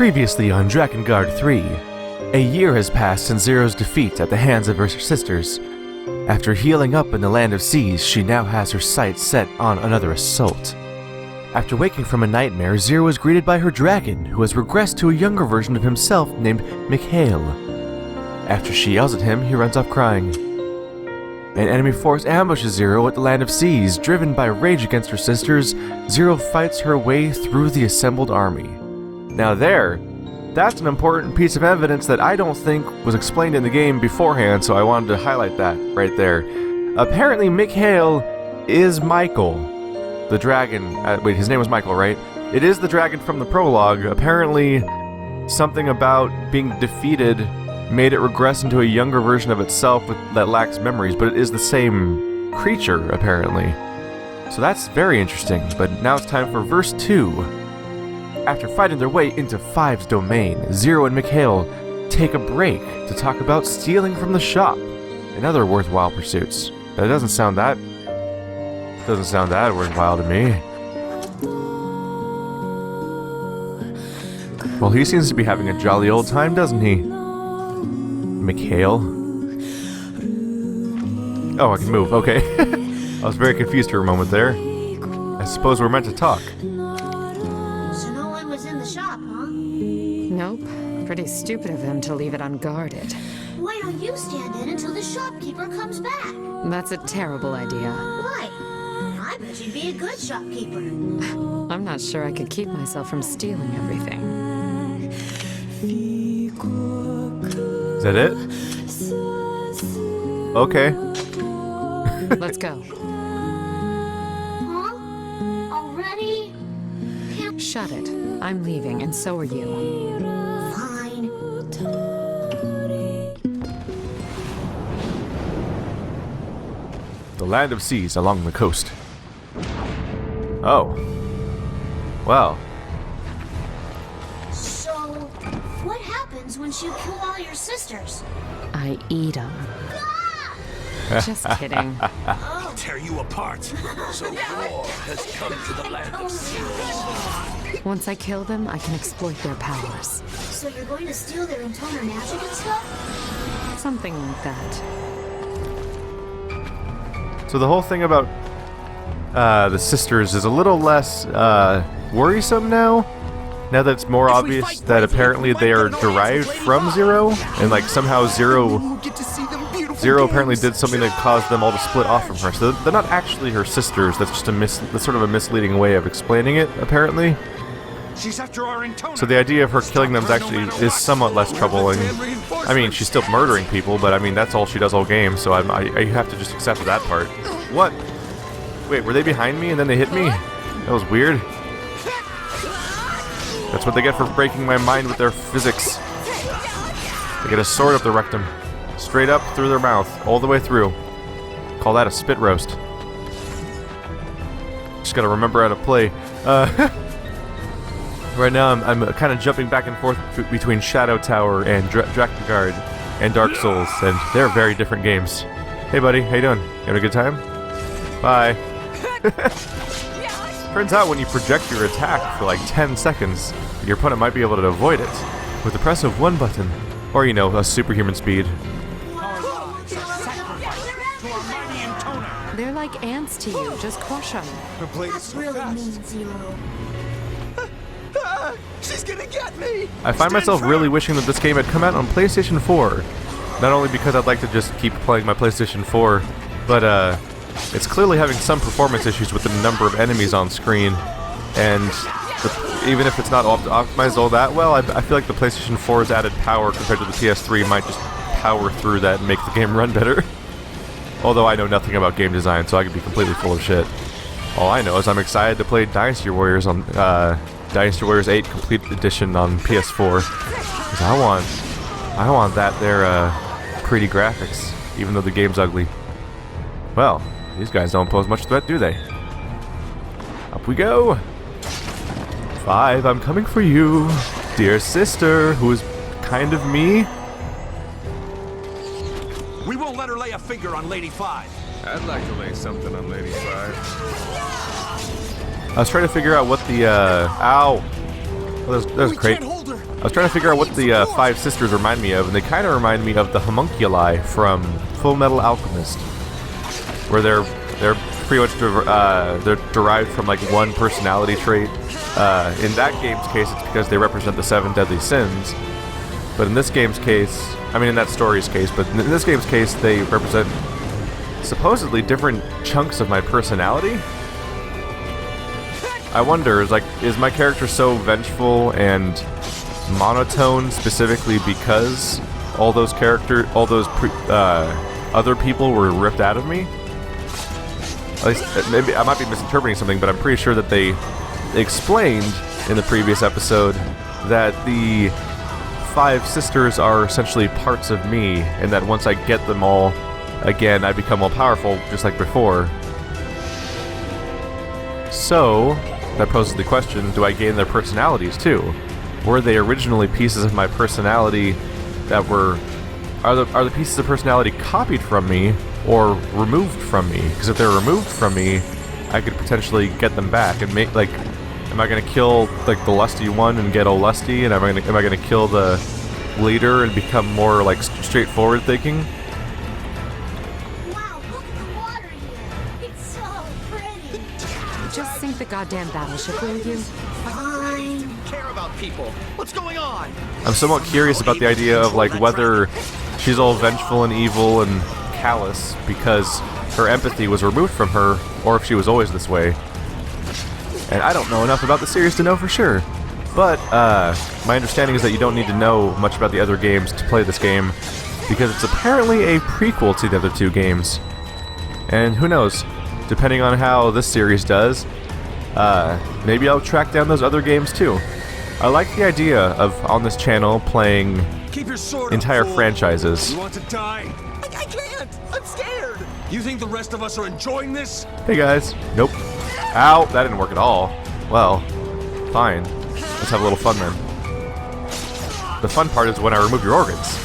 Previously on Drakengard 3, a year has passed since Zero's defeat at the hands of her sisters. After healing up in the Land of Seas, she now has her sights set on another assault. After waking from a nightmare, Zero is greeted by her dragon, who has regressed to a younger version of himself named Mikhail. After she yells at him, he runs off crying. An enemy force ambushes Zero at the Land of Seas. Driven by rage against her sisters, Zero fights her way through the assembled army. Now that's an important piece of evidence that I don't think was explained in the game beforehand, so I wanted to highlight that right there. Apparently Mikhail is Michael, the dragon. Wait, his name was Michael, right? It is the dragon from the prologue. Apparently something about being defeated made it regress into a younger version of itself that lacks memories, but it is the same creature, apparently. So that's very interesting, but now it's time for verse 2. After fighting their way into Five's domain, Zero and Mikhail take a break to talk about stealing from the shop and other worthwhile pursuits. That doesn't sound that worthwhile to me. Well, he seems to be having a jolly old time, doesn't he? Mikhail? Oh, I can move, okay. I was very confused for a moment there. I suppose we're meant to talk. Nope. Pretty stupid of him to leave it unguarded. Why don't you stand in until the shopkeeper comes back? That's a terrible idea. Why? I bet you'd be a good shopkeeper. I'm not sure I could keep myself from stealing everything. Is that it? Okay. Let's go. Huh? Already? Shut it. I'm leaving, and so are you. Fine. The Land of Seas along the coast. Oh. Well. So, what happens once you kill all your sisters? I eat them. Just kidding. I'll tear you apart. So war has come to the Land of Seas. Once I kill them, I can exploit their powers. So you're going to steal their intoner magic and stuff? Something like that. So the whole thing about the sisters is a little less worrisome now. Now that it's more obvious that apparently they are derived from Zero, and like somehow Zero apparently did something that caused them all to split off from her. So they're not actually her sisters. That's just that's sort of a misleading way of explaining it, apparently. She's after our intoner. So the idea of her killing them is somewhat less troubling. I mean, she's still murdering people, but I mean that's all she does all game. So I have to just accept that part. What? Wait, were they behind me and then they hit me? That was weird. That's what they get for breaking my mind with their physics. They get a sword up the rectum. Straight up through their mouth, all the way through. Call that a spit roast. Just gotta remember how to play. Right now I'm kind of jumping back and forth between Shadow Tower and Drakengard and Dark Souls, and they're very different games. Hey buddy, how you doing? You having a good time? Bye. Turns out when you project your attack for like 10 seconds, your opponent might be able to avoid it with the press of one button. Or, you know, a superhuman speed. They're like ants to you. Just crush them. That's really mean, Zero. She's gonna get me! I find myself really wishing that this game had come out on PlayStation 4. Not only because I'd like to just keep playing my PlayStation 4, but it's clearly having some performance issues with the number of enemies on screen. And even if it's not optimized all that well, I feel like the PlayStation 4's added power compared to the PS3 might just power through that and make the game run better. Although I know nothing about game design, so I could be completely full of shit. All I know is I'm excited to play Dynasty Warriors on Dynasty Warriors 8 Complete Edition on PS4. Because I want that there pretty graphics, even though the game's ugly. Well, these guys don't pose much threat, do they? Up we go! 5, I'm coming for you, dear sister, who is kind of me. We won't let her lay a finger on Lady 5. I'd like to lay something on Lady 5. I was trying to figure out what the, ow! Well, there's a crate. I was trying to figure out what the five sisters remind me of, and they kind of remind me of the homunculi from Full Metal Alchemist, where they're pretty much they're derived from like one personality trait. In that game's case, it's because they represent the 7 deadly sins. But in this game's case, I mean in that story's case, but in this game's case, they represent supposedly different chunks of my personality. I wonder, is my character so vengeful and monotone specifically because all those other people were ripped out of me? At least, maybe I might be misinterpreting something, but I'm pretty sure that they explained in the previous episode that the 5 sisters are essentially parts of me, and that once I get them all again, I become all powerful, just like before. So, that poses the question, do I gain their personalities too? Were they originally pieces of my personality that were... Are the pieces of personality copied from me, or removed from me? Because if they're removed from me, I could potentially get them back and make, like... Am I gonna kill, like, the lusty one and get all lusty? And am I gonna kill the leader and become more, like, straightforward thinking? Wow, look at the water here. It's so pretty. Just sink the goddamn battleship, will you? Fine. Care about people. What's going on? I'm somewhat curious about the idea of, like, whether she's all vengeful and evil and callous because her empathy was removed from her, or if she was always this way. And I don't know enough about the series to know for sure. But, my understanding is that you don't need to know much about the other games to play this game, because it's apparently a prequel to the other 2 games. And who knows, depending on how this series does, maybe I'll track down those other games too. I like the idea of, on this channel, playing Keep your sword up, entire fool. franchises. You want to die? I can't. I'm scared. You think the rest of us are enjoying this? Hey guys. Nope. Ow, that didn't work at all. Well, fine. Let's have a little fun then. The fun part is when I remove your organs.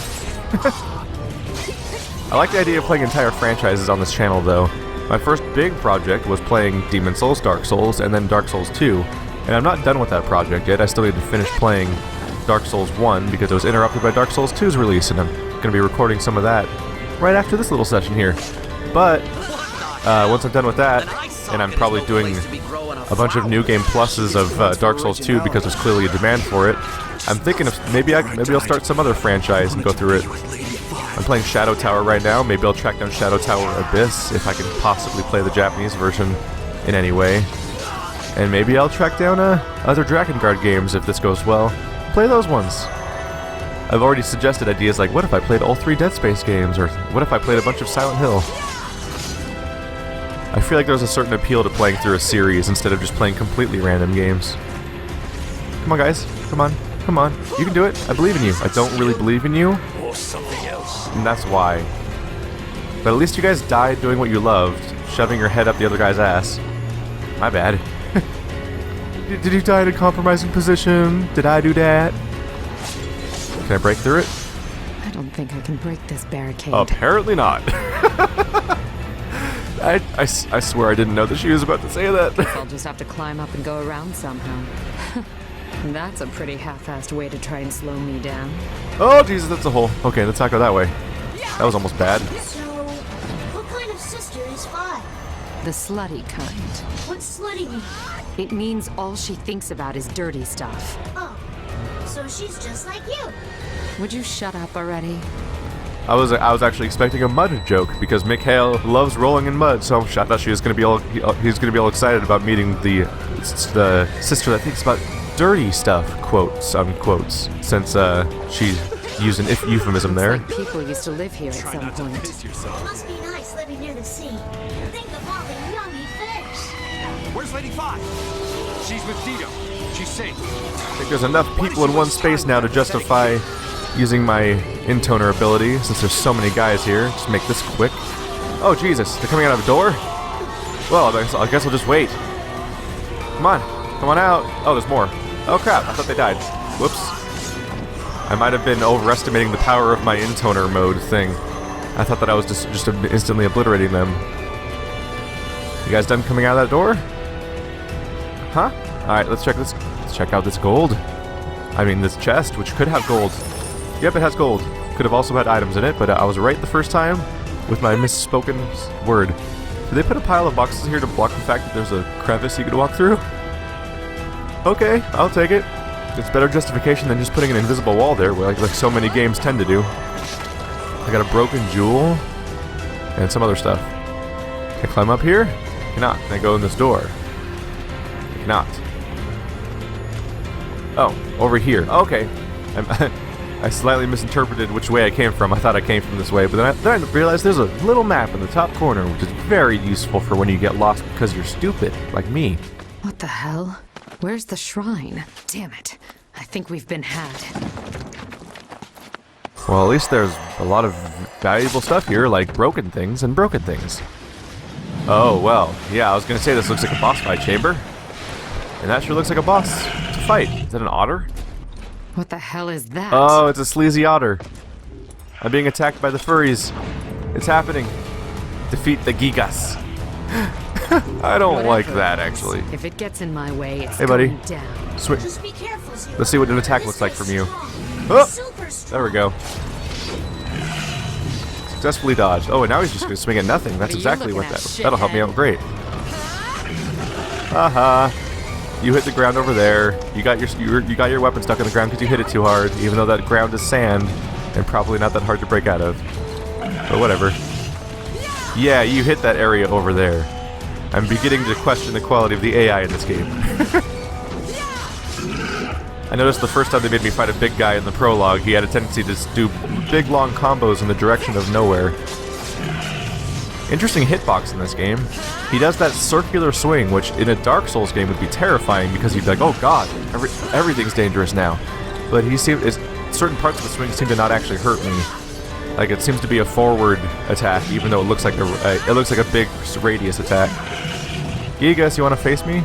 I like the idea of playing entire franchises on this channel though. My first big project was playing Demon Souls, Dark Souls, and then Dark Souls 2. And I'm not done with that project yet. I still need to finish playing Dark Souls 1 because it was interrupted by Dark Souls 2's release, and I'm going to be recording some of that right after this little session here. But once I'm done with that, and I'm probably doing a bunch of New Game Pluses of Dark Souls 2 because there's clearly a demand for it, I'm thinking of maybe I'll start some other franchise and go through it. I'm playing Shadow Tower right now. Maybe I'll track down Shadow Tower Abyss if I can possibly play the Japanese version in any way. And maybe I'll track down other Drakengard games if this goes well. Play those ones. I've already suggested ideas like, what if I played all 3 Dead Space games, or what if I played a bunch of Silent Hill? I feel like there's a certain appeal to playing through a series instead of just playing completely random games. Come on, guys. Come on. Come on. You can do it. I believe in you. I don't really believe in you, Or something else? and that's why. But at least you guys died doing what you loved, shoving your head up the other guy's ass. My bad. Did you die in a compromising position? Did I do that? Can I break through it? I don't think I can break this barricade. Apparently not. I swear I didn't know that she was about to say that. I'll just have to climb up and go around somehow. That's a pretty half-assed way to try and slow me down. Oh, Jesus, that's a hole. Okay, let's not go that way. That was almost bad. So, what kind of sister is 5? The slutty kind. What's slutty mean? It means all she thinks about is dirty stuff. Oh, so she's just like you. Would you shut up already? I was actually expecting a mud joke because Mikhail loves rolling in mud, so I thought she was gonna be all excited about meeting the sister that thinks about dirty stuff, quotes unquotes, since she used an euphemism there. Like people used to live here at some point. It must be nice living near the sea. Think of all the yummy fish. Where's Lady 5? She's with Dito. She's safe. I think there's enough people in one space now to justify using my intoner ability, since there's so many guys here. Just make this quick. Oh Jesus, they're coming out of a door? Well, I guess I'll just wait. Come on out. Oh, there's more. Oh crap, I thought they died. Whoops. I might have been overestimating the power of my intoner mode thing. I thought that I was just instantly obliterating them. You guys done coming out of that door? Huh? Alright, let's check this. Let's check out this gold. I mean, this chest, which could have gold. Yep, it has gold. Could have also had items in it, but I was right the first time with my misspoken word. Did they put a pile of boxes here to block the fact that there's a crevice you could walk through? Okay, I'll take it. It's better justification than just putting an invisible wall there, like so many games tend to do. I got a broken jewel and some other stuff. Can I climb up here? Cannot. Can I go in this door? I cannot. Oh, over here. Okay. I slightly misinterpreted which way I came from. I thought I came from this way, but then I realized there's a little map in the top corner, which is very useful for when you get lost because you're stupid, like me. What the hell? Where's the shrine? Damn it. I think we've been had. Well, at least there's a lot of valuable stuff here, like broken things and broken things. Oh, well, yeah, I was gonna say this looks like a boss fight chamber. And that sure looks like a boss to fight. Is that an otter? What the hell is that? Oh, it's a sleazy otter. I'm being attacked by the furries. It's happening. Defeat the Gigas. I don't like that, actually. If it gets in my way, it's hey, buddy. going down. Switch. Just be careful, Zero. Let's see what an attack looks like This from you. guy's Oh! strong. Super strong. There we go. Successfully dodged. Oh, and now he's just gonna swing at nothing. That's What are you exactly what looking at, that'll help me shithead? out great. Haha. You hit the ground over there. You got your weapon stuck in the ground because you hit it too hard, even though that ground is sand and probably not that hard to break out of. But whatever. Yeah, you hit that area over there. I'm beginning to question the quality of the AI in this game. I noticed the first time they made me fight a big guy in the prologue, he had a tendency to do big long combos in the direction of nowhere. Interesting hitbox in this game. He does that circular swing, which in a Dark Souls game would be terrifying because you'd be like, oh god, everything's dangerous now. But certain parts of the swing seem to not actually hurt me. Like it seems to be a forward attack, even though it looks like a big radius attack. Gigas, you want to face me?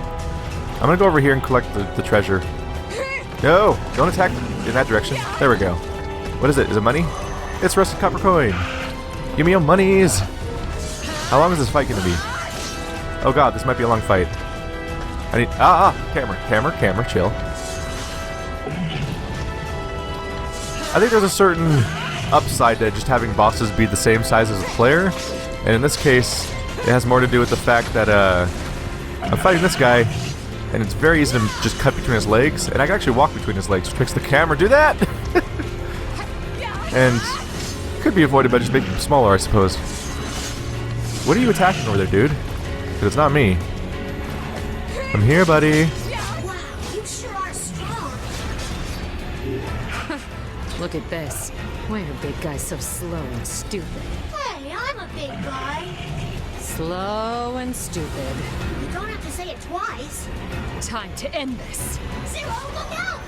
I'm gonna go over here and collect the treasure. No, don't attack in that direction. There we go. What is it? Is it money? It's rusted copper coin. Give me your monies. How long is this fight gonna be? Oh god, this might be a long fight. I need camera, chill. I think there's a certain upside to just having bosses be the same size as a player, and in this case, it has more to do with the fact that I'm fighting this guy, and it's very easy to just cut between his legs, and I can actually walk between his legs, which makes the camera do that. And could be avoided by just making him smaller, I suppose. What are you attacking over there, dude? Because it's not me. I'm here, buddy. Wow, you sure are strong. Look at this. Why are big guys so slow and stupid? Hey, I'm a big guy. Slow and stupid. You don't have to say it twice. Time to end this. Zero, look out!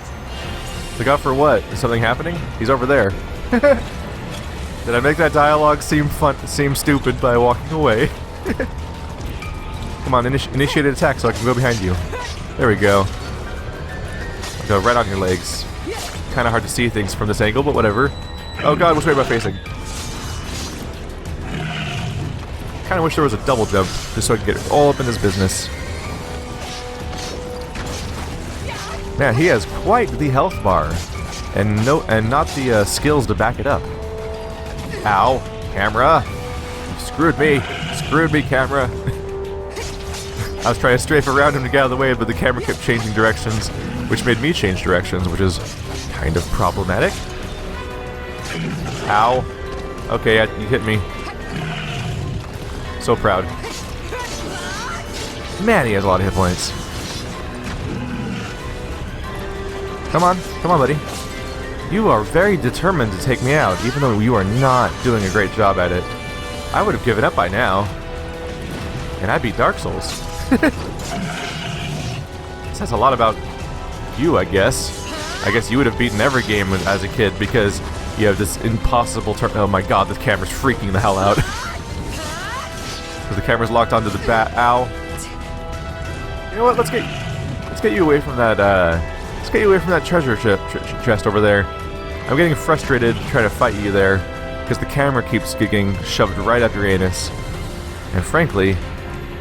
Look out for what? Is something happening? He's over there. Did I make that dialogue seem stupid by walking away? Come on, initiate an attack so I can go behind you. There we go. I'll go right on your legs. Kind of hard to see things from this angle, but whatever. Oh god, which way am I facing? Kind of wish there was a double jump, just so I could get all up in this business. Man, he has quite the health bar, and not the skills to back it up. Ow, camera! You screwed me, camera. I was trying to strafe around him to get out of the way, but the camera kept changing directions, which made me change directions, which is kind of problematic. Ow. Okay, you hit me. So proud. Man, he has a lot of hit points. Come on, buddy. You are very determined to take me out, even though you are not doing a great job at it. I would have given up by now. And I'd beat Dark Souls. This says a lot about you, I guess. I guess you would have beaten every game as a kid because you have this impossible turn. Oh my god, this camera's freaking the hell out. Because the camera's locked onto the bat. Ow. You know what? Let's get you away from that. Let's get you away from that treasure chest over there. I'm getting frustrated trying to fight you there because the camera keeps getting shoved right up your anus. And frankly,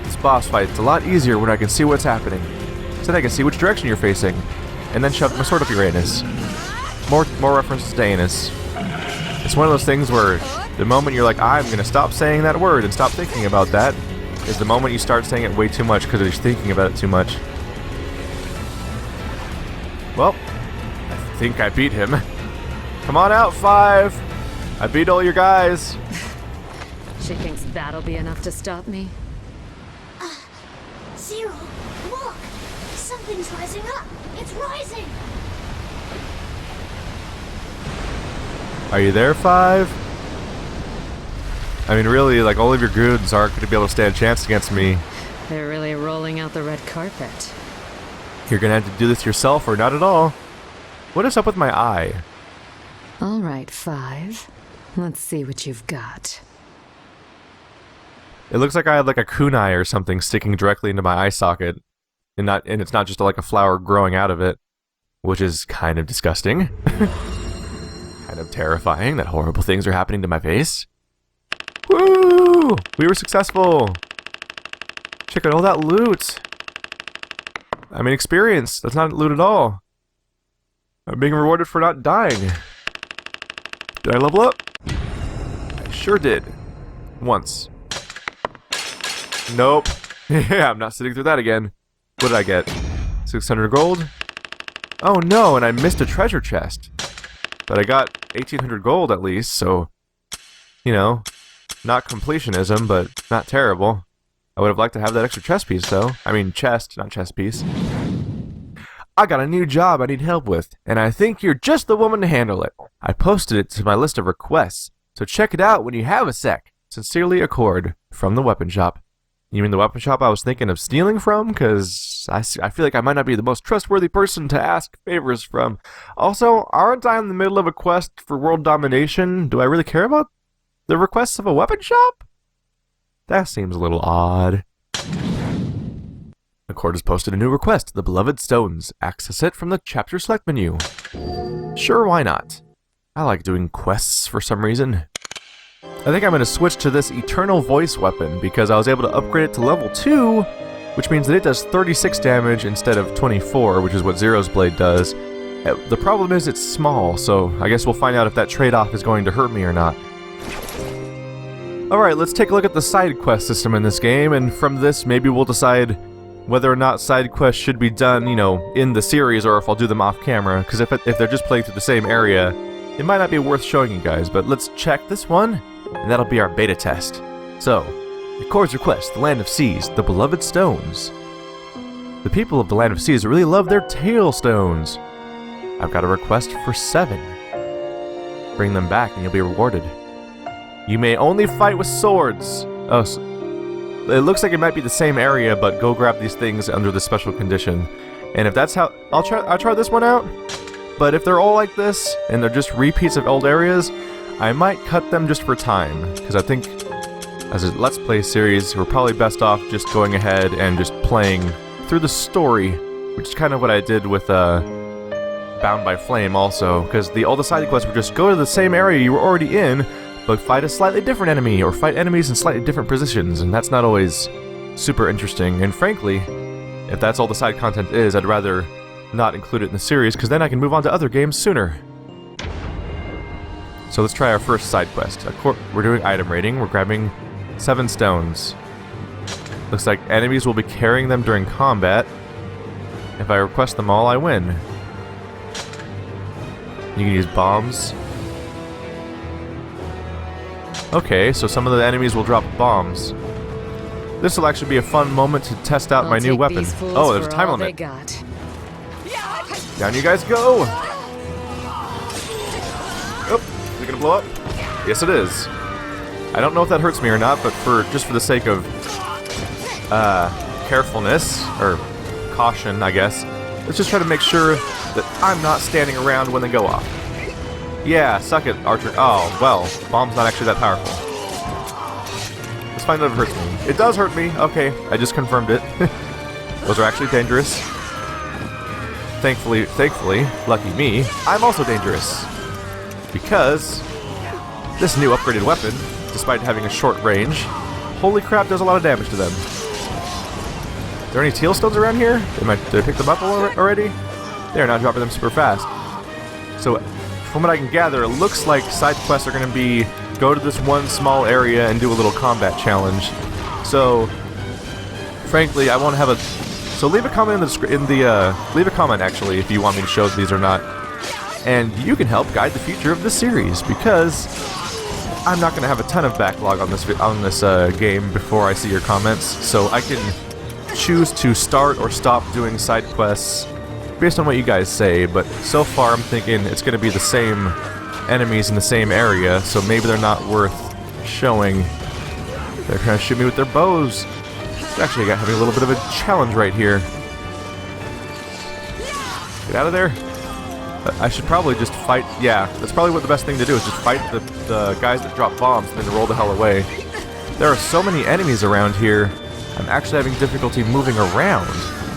this boss fight's a lot easier when I can see what's happening. So then I can see which direction you're facing. and then shoved my sword up your anus. More references to anus. It's one of those things where the moment you're like, I'm gonna stop saying that word and stop thinking about that, is the moment you start saying it way too much because you're thinking about it too much. Well, I think I beat him. Come on out, 5! I beat all your guys. She thinks that'll be enough to stop me? Zero, look! Something's rising up! It's rising! Are you there, 5? I mean, really, like, all of your goons aren't going to be able to stand a chance against me. They're really rolling out the red carpet. You're going to have to do this yourself or not at all. What is up with my eye? All right, 5. Let's see what you've got. It looks like I have like a kunai or something sticking directly into my eye socket. And it's not just like a flower growing out of it. Which is kind of disgusting. Kind of terrifying that horrible things are happening to my face. Woo! We were successful! Check out all that loot! I mean, experience. That's not loot at all. I'm being rewarded for not dying. Did I level up? I sure did. Once. Nope. Yeah, I'm not sitting through that again. What did I get? 600 gold? Oh no, and I missed a treasure chest. But I got 1800 gold at least, so... You know, not completionism, but not terrible. I would have liked to have that extra chest piece, though. I mean, chest, not chest piece. I got a new job I need help with, and I think you're just the woman to handle it. I posted it to my list of requests, so check it out when you have a sec. Sincerely, Accord, from the weapon shop. You mean the weapon shop I was thinking of stealing from? Because I feel like I might not be the most trustworthy person to ask favors from. Also, aren't I in the middle of a quest for world domination? Do I really care about the requests of a weapon shop? That seems a little odd. Accord has posted a new request, the Beloved Stones. Access it from the chapter select menu. Sure, why not? I like doing quests for some reason. I think I'm going to switch to this Eternal Voice weapon because I was able to upgrade it to level 2, which means that it does 36 damage instead of 24, which is what Zero's Blade does. The problem is it's small, so I guess we'll find out if that trade-off is going to hurt me or not. Alright, let's take a look at the side quest system in this game, and from this maybe we'll decide whether or not side quests should be done, you know, in the series or if I'll do them off camera, because if they're just playing through the same area, it might not be worth showing you guys, but let's check this one, and that'll be our beta test. So, Accord's request, the Land of Seas, the Beloved Stones. The people of the Land of Seas really love their tail stones. I've got a request for 7. Bring them back and you'll be rewarded. You may only fight with swords. Oh, it looks like it might be the same area, but go grab these things under the special condition. And if that's how... I'll try this one out. But if they're all like this, and they're just repeats of old areas, I might cut them just for time. Because I think, as a Let's Play series, we're probably best off just going ahead and just playing through the story. Which is kind of what I did with Bound by Flame also. Because all the side quests were just go to the same area you were already in, but fight a slightly different enemy, or fight enemies in slightly different positions, and that's not always super interesting. And frankly, if that's all the side content is, I'd rather not include it in the series, because then I can move on to other games sooner. So let's try our first side quest. We're doing item rating, we're grabbing 7 stones. Looks like enemies will be carrying them during combat. If I request them all, I win. You can use bombs. Okay, so some of the enemies will drop bombs. This will actually be a fun moment to test out my new weapon. Oh, there's a time limit. Down you guys go! Oh, is it gonna blow up? Yes, it is. I don't know if that hurts me or not, but just for the sake of carefulness or caution, I guess, let's just try to make sure that I'm not standing around when they go off. Yeah, suck it, Archer. Oh, well, bomb's not actually that powerful. Let's find out if it hurts me. It does hurt me. Okay, I just confirmed it. Those are actually dangerous. Thankfully, lucky me, I'm also dangerous. Because this new upgraded weapon, despite having a short range, holy crap, does a lot of damage to them. Are there any teal stones around here? Did I pick them up already? There, now dropping them super fast. So, from what I can gather, it looks like side quests are going to be go to this one small area and do a little combat challenge. So, frankly, I won't have a... So leave a comment leave a comment actually if you want me to show these or not. And you can help guide the future of this series, because I'm not going to have a ton of backlog on this game before I see your comments, so I can choose to start or stop doing side quests based on what you guys say, but so far I'm thinking it's going to be the same enemies in the same area, so maybe they're not worth showing. They're trying to shoot me with their bows. Actually, I got having a little bit of a challenge right here. Get out of there. I should probably just fight. Yeah, that's probably what the best thing to do is just fight the guys that drop bombs and then roll the hell away. There are so many enemies around here, I'm actually having difficulty moving around,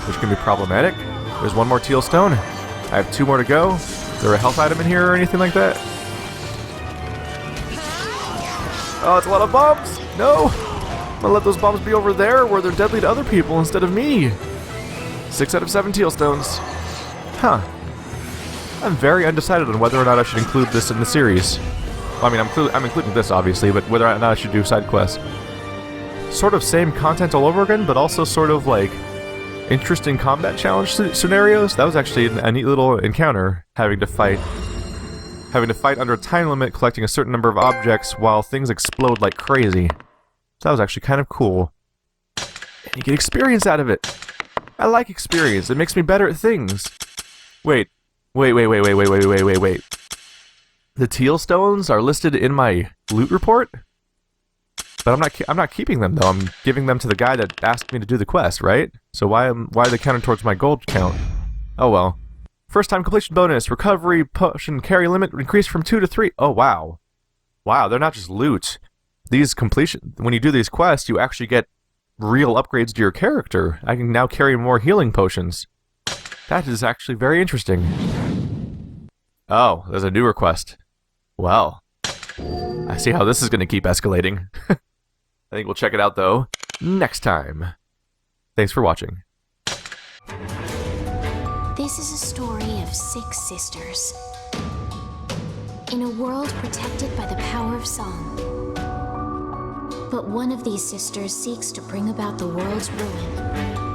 which can be problematic. There's one more teal stone. I have 2 more to go. Is there a health item in here or anything like that? Oh, it's a lot of bombs! No! I'm gonna let those bombs be over there where they're deadly to other people instead of me. 6 out of 7 teal stones. Huh. I'm very undecided on whether or not I should include this in the series. Well, I mean, I'm including this, obviously, but whether or not I should do side quests. Sort of same content all over again, but also sort of, like, interesting combat challenge scenarios. That was actually a neat little encounter, having to fight under a time limit, collecting a certain number of objects while things explode like crazy. So that was actually kind of cool. And you get experience out of it. I like experience. It makes me better at things. Wait. The teal stones are listed in my loot report? But I'm not keeping them though. I'm giving them to the guy that asked me to do the quest, right? So why are they counted towards my gold count? Oh well. First time completion bonus. Recovery potion carry limit increased from 2 to 3. Oh wow. Wow, they're not just loot. When you do these quests, you actually get real upgrades to your character. I can now carry more healing potions. That is actually very interesting. Oh, there's a new request. Well, I see how this is going to keep escalating. I think we'll check it out, though, next time. Thanks for watching. This is a story of 6 sisters. In a world protected by the power of song. But one of these sisters seeks to bring about the world's ruin.